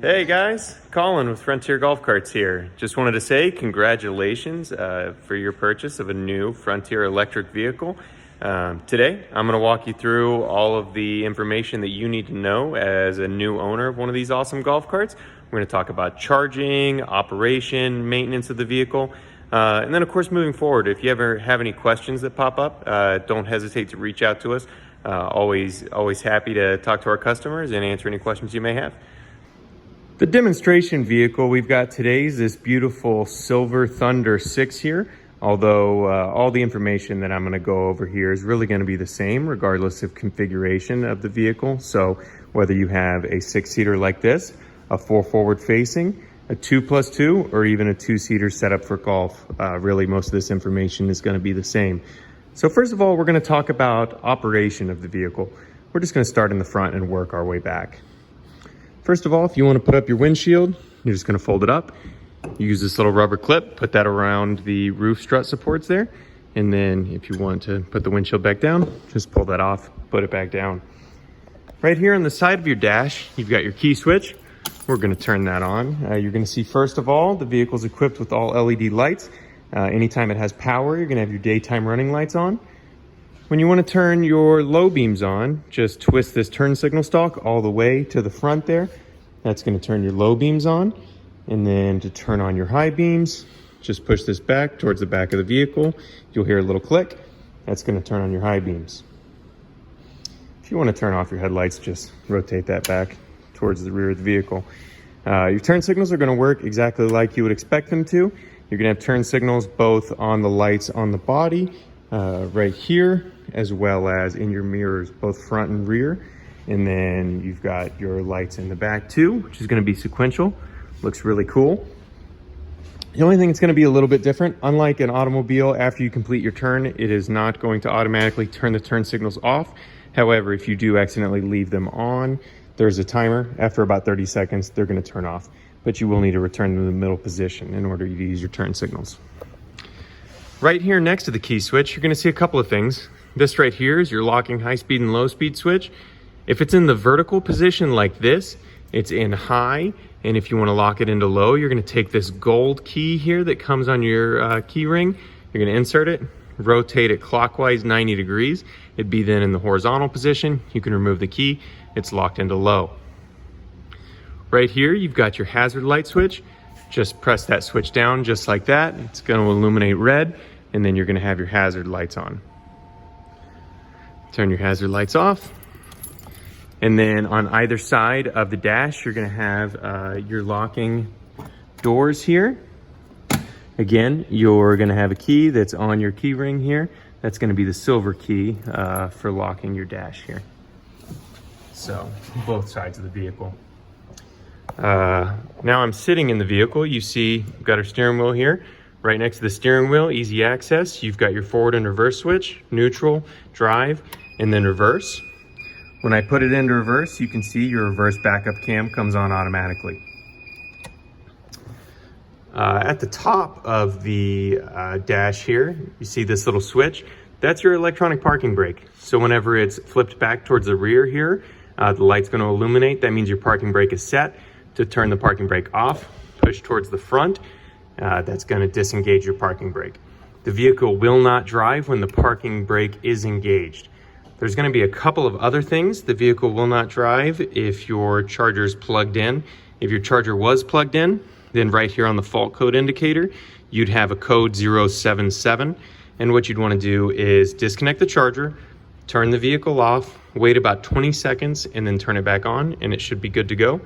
Hey guys, Colin with Frontier Golf Carts here. Just wanted to say congratulations for your purchase of a new Frontier electric vehicle. Today, I'm going to walk you through all of the information that you need to know as a new owner of one of these awesome golf carts. We're going to talk about charging, operation, maintenance of the vehicle, and then of course moving forward, if you ever have any questions that pop up, don't hesitate to reach out to us. Always happy to talk to our customers and answer any questions you may have. The demonstration vehicle we've got today is this beautiful Silver Thunder 6 here, although all the information that I'm going to go over here is really going to be the same regardless of configuration of the vehicle. So whether you have a 6-seater like this, a 4 forward facing, a 2+2, or even a 2-seater setup for golf, really most of this information is going to be the same. So first of all, we're going to talk about operation of the vehicle. We're just going to start in the front and work our way back. First of all, if you want to put up your windshield, you're just going to fold it up. Use this little rubber clip, put that around the roof strut supports there. And then if you want to put the windshield back down, just pull that off, put it back down. Right here on the side of your dash, you've got your key switch. We're going to turn that on. You're going to see, first of all, the vehicle's equipped with all LED lights. Anytime it has power, you're going to have your daytime running lights on. When you want to turn your low beams on, just twist this turn signal stalk all the way to the front there. That's going to turn your low beams on. And then to turn on your high beams, just push this back towards the back of the vehicle. You'll hear a little click. That's going to turn on your high beams. If you want to turn off your headlights, just rotate that back towards the rear of the vehicle. Your turn signals are going to work exactly like you would expect them to. You're going to have turn signals both on the lights on the body, right here, as well as in your mirrors, both front and rear. And then you've got your lights in the back too, which is going to be sequential. Looks really cool. The only thing that's going to be a little bit different, unlike an automobile, after you complete your turn, it is not going to automatically turn the turn signals off. However, if you do accidentally leave them on, there's a timer. After about 30 seconds, they're going to turn off. But you will need to return them to the middle position in order to use your turn signals. Right here next to the key switch, you're going to see a couple of things. This right here is your locking high speed and low speed switch. If it's in the vertical position like this, it's in high. And if you want to lock it into low, you're going to take this gold key here that comes on your key ring. You're going to insert it, rotate it clockwise 90 degrees. It'd be then in the horizontal position. You can remove the key. It's locked into low. Right here, you've got your hazard light switch. Just press that switch down just like that. It's going to illuminate red, and then you're going to have your hazard lights on. Turn your hazard lights off. And then on either side of the dash, you're going to have your locking doors here. Again, you're going to have a key that's on your key ring here. That's going to be the silver key for locking your dash here. So, both sides of the vehicle. Now I'm sitting in the vehicle. You see, we've got our steering wheel here. Right next to the steering wheel, easy access. You've got your forward and reverse switch, neutral, drive, and then reverse. When I put it into reverse, you can see your reverse backup cam comes on automatically. At the top of the dash here, you see this little switch. That's your electronic parking brake. So whenever it's flipped back towards the rear here, the light's going to illuminate. That means your parking brake is set. To turn the parking brake off, push towards the front. That's going to disengage your parking brake. The vehicle will not drive when the parking brake is engaged. There's going to be a couple of other things. The vehicle will not drive if your charger is plugged in. If your charger was plugged in, then right here on the fault code indicator, you'd have a code 077. And what you'd want to do is disconnect the charger, turn the vehicle off, wait about 20 seconds, and then turn it back on, and it should be good to go.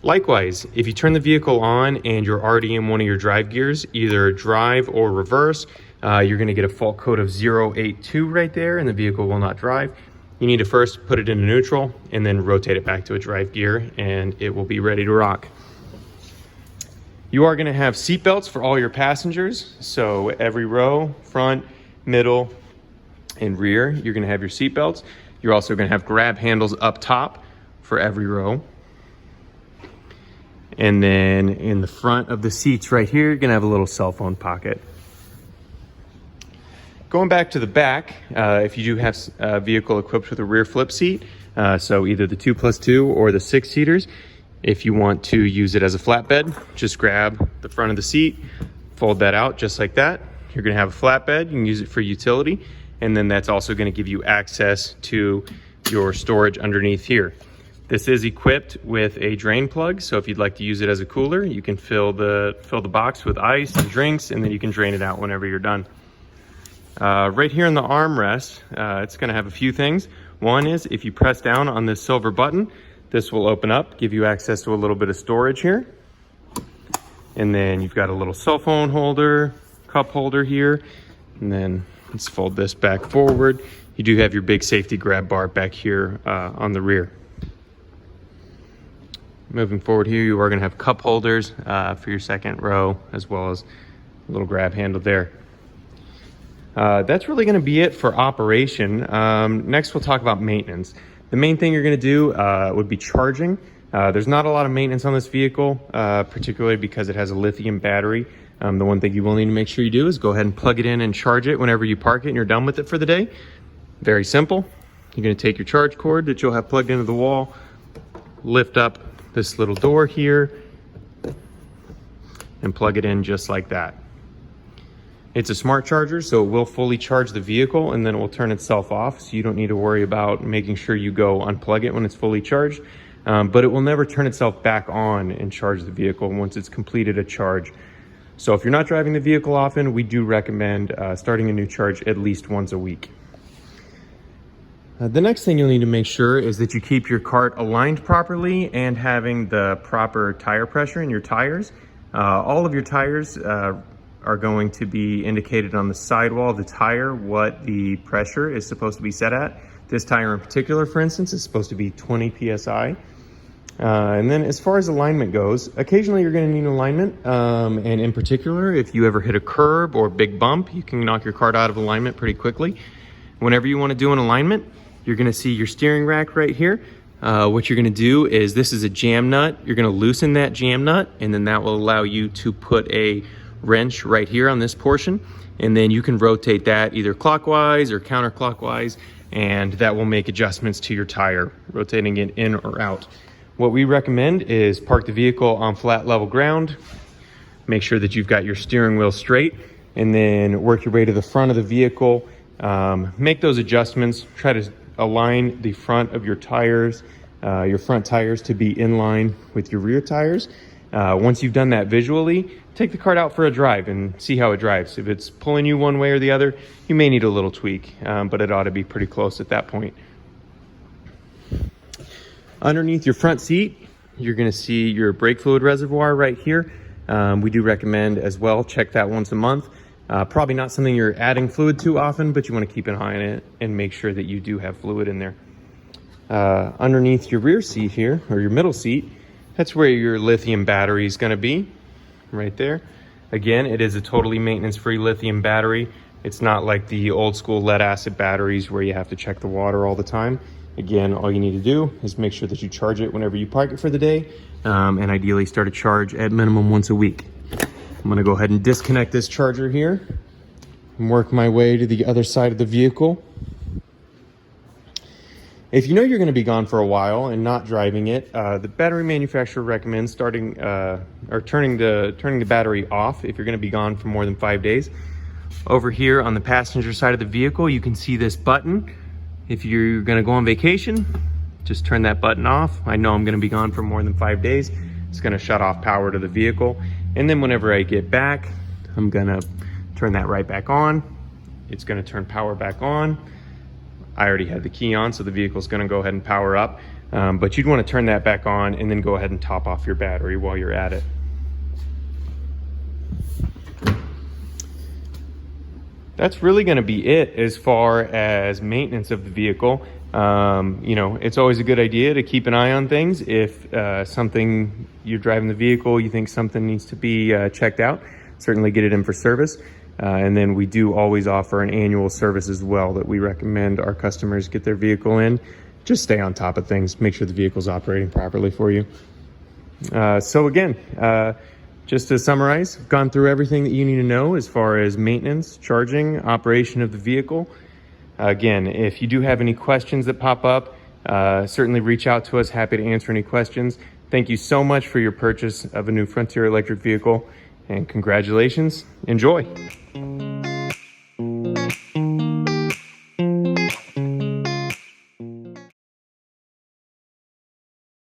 Likewise, if you turn the vehicle on and you're already in one of your drive gears, either drive or reverse, you're going to get a fault code of 082 right there, and the vehicle will not drive. You need to first put it into neutral and then rotate it back to a drive gear, and it will be ready to rock. You are going to have seat belts for all your passengers. So every row, front, middle, and rear, you're going to have your seat belts. You're also going to have grab handles up top for every row. And then in the front of the seats right here, you're going to have a little cell phone pocket. Going back to the back, if you do have a vehicle equipped with a rear flip seat, so either the 2+2 or the 6-seaters, If you want to use it as a flatbed, just grab the front of the seat, fold that out just like that. You're gonna have a flatbed, you can use it for utility, and then that's also gonna give you access to your storage underneath here. This is equipped with a drain plug, so if you'd like to use it as a cooler, you can fill the box with ice and drinks, and then you can drain it out whenever you're done. Right here in the armrest, it's gonna have a few things. One is if you press down on this silver button, this will open up, give you access to a little bit of storage here. And then you've got a little cell phone holder, cup holder here. And then let's fold this back forward. You do have your big safety grab bar back here on the rear. Moving forward here, you are gonna have cup holders for your second row, as well as a little grab handle there. That's really gonna be it for operation. Next, we'll talk about maintenance. The main thing you're gonna do would be charging. There's not a lot of maintenance on this vehicle, particularly because it has a lithium battery. The one thing you will need to make sure you do is go ahead and plug it in and charge it whenever you park it and you're done with it for the day. Very simple. You're gonna take your charge cord that you'll have plugged into the wall, lift up this little door here, and plug it in just like that. It's a smart charger, so it will fully charge the vehicle and then it will turn itself off, so you don't need to worry about making sure you go unplug it when it's fully charged. But it will never turn itself back on and charge the vehicle once it's completed a charge. So if you're not driving the vehicle often, we do recommend starting a new charge at least once a week. The next thing you'll need to make sure is that you keep your cart aligned properly and having the proper tire pressure in your tires. All of your tires are going to be indicated on the sidewall of the tire what the pressure is supposed to be set at. This tire in particular, for instance, is supposed to be 20 PSI. And then as far as alignment goes, occasionally you're gonna need alignment. And in particular, if you ever hit a curb or big bump, you can knock your cart out of alignment pretty quickly. Whenever you wanna do an alignment, you're gonna see your steering rack right here. What you're gonna do is, this is a jam nut. You're gonna loosen that jam nut, and then that will allow you to put a wrench right here on this portion, and then you can rotate that either clockwise or counterclockwise, and that will make adjustments to your tire, rotating it in or out. What we recommend is park the vehicle on flat level ground, make sure that you've got your steering wheel straight, and then work your way to the front of the vehicle. Make those adjustments, try to align the front of your tires, your front tires to be in line with your rear tires. Once you've done that visually, take the cart out for a drive and see how it drives. If it's pulling you one way or the other, you may need a little tweak, but it ought to be pretty close at that point. Underneath your front seat, you're gonna see your brake fluid reservoir right here. We do recommend as well, check that once a month. Probably not something you're adding fluid to often, but you wanna keep an eye on it and make sure that you do have fluid in there. Underneath your rear seat here, or your middle seat, that's where your lithium battery is gonna be, right there. Again, it is a totally maintenance-free lithium battery. It's not like the old school lead acid batteries where you have to check the water all the time. Again, all you need to do is make sure that you charge it whenever you park it for the day, and ideally start a charge at minimum once a week. I'm gonna go ahead and disconnect this charger here and work my way to the other side of the vehicle. If you know you're gonna be gone for a while and not driving it, the battery manufacturer recommends turning the battery off if you're gonna be gone for more than 5 days. Over here on the passenger side of the vehicle, you can see this button. If you're gonna go on vacation, just turn that button off. I know I'm gonna be gone for more than 5 days. It's gonna shut off power to the vehicle. And then whenever I get back, I'm gonna turn that right back on. It's gonna turn power back on. I already had the key on, so the vehicle's gonna go ahead and power up. But you'd wanna turn that back on and then go ahead and top off your battery while you're at it. That's really gonna be it as far as maintenance of the vehicle. You know, it's always a good idea to keep an eye on things. If something, you're driving the vehicle, you think something needs to be checked out, certainly get it in for service. And then we do always offer an annual service as well that we recommend our customers get their vehicle in. Just stay on top of things, make sure the vehicle's operating properly for you. So again, just to summarize, I've gone through everything that you need to know as far as maintenance, charging, operation of the vehicle. Again, if you do have any questions that pop up, certainly reach out to us. Happy to answer any questions. Thank you so much for your purchase of a new Frontier electric vehicle, and congratulations. Enjoy.